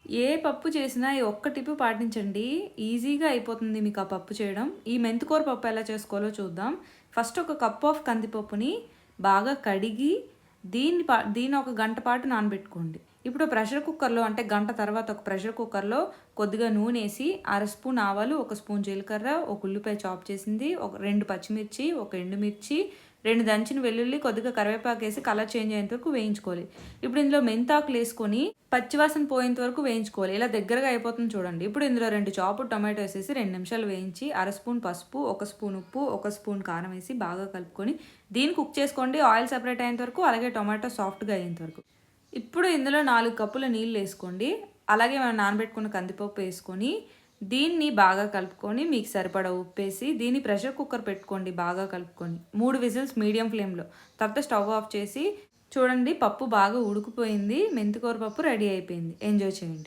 ఏ పప్పు చేసినా ఈ ఒక్క టిప్ పాటించండి. ఈజీగా అయిపోతుంది మీకు ఆ పప్పు చేయడం. ఈ మెంతికూర పప్పు ఎలా చేసుకోవాలో చూద్దాం. ఫస్ట్ ఒక కప్ ఆఫ్ కందిపప్పుని బాగా కడిగి దీన్ని ఒక గంట పాటు నానబెట్టుకోండి. ఇప్పుడు ప్రెషర్ కుక్కర్‌లో అంటే గంట తర్వాత ఒక ప్రెషర్ కుక్కర్‌లో కొద్దిగా నూనేసి, అర స్పూన్ ఆవాలు, ఒక స్పూన్ జీలకర్ర, ఒక ఉల్లిపాయ చాప్ చేసింది, ఒక 2 పచ్చిమిర్చి, ఒక ఎండుమిర్చి, 2 దంచిన వెల్లుల్లి, కొద్దిగా కరివేపాకేసి కలర్ చేంజ్ అయ్యేంత వరకు వేయించుకోవాలి. ఇప్పుడు ఇందులో మెంతాకులేసుకొని పచ్చివాసన పోయేంత వరకు వేయించుకోవాలి. ఇలా దగ్గరగా అయిపోతుంది చూడండి. ఇప్పుడు ఇందులో 2 చాపుడ్ టొమాటో వేసేసి 2 నిమిషాలు వేయించి, అర స్పూన్ పసుపు, ఒక స్పూన్ ఉప్పు, ఒక స్పూన్ కారం వేసి బాగా కలుపుకొని దీన్ని కుక్ చేసుకోండి. ఆయిల్ సెపరేట్ అయ్యేంత వరకు, అలాగే టొమాటో సాఫ్ట్‌గా అయ్యేంత వరకు. ఇప్పుడు ఇందులో 4 కప్పుల నీళ్ళేసుకోండి. అలాగే మనం నానబెట్టుకున్న కందిపప్పు వేసుకొని, దీన్ని బాగా కలుపుకొని మీకు సరిపడా ఉప్పేసి, దీన్ని ప్రెషర్ కుక్కర్ పెట్టుకోండి బాగా కలుపుకొని. 3 విజిల్స్ మీడియం ఫ్లేమ్‌లో. తర్వాత స్టవ్ ఆఫ్ చేసి చూడండి పప్పు బాగా ఉడికిపోయింది. మెంతికూర పప్పు రెడీ అయిపోయింది. ఎంజాయ్ చేయండి.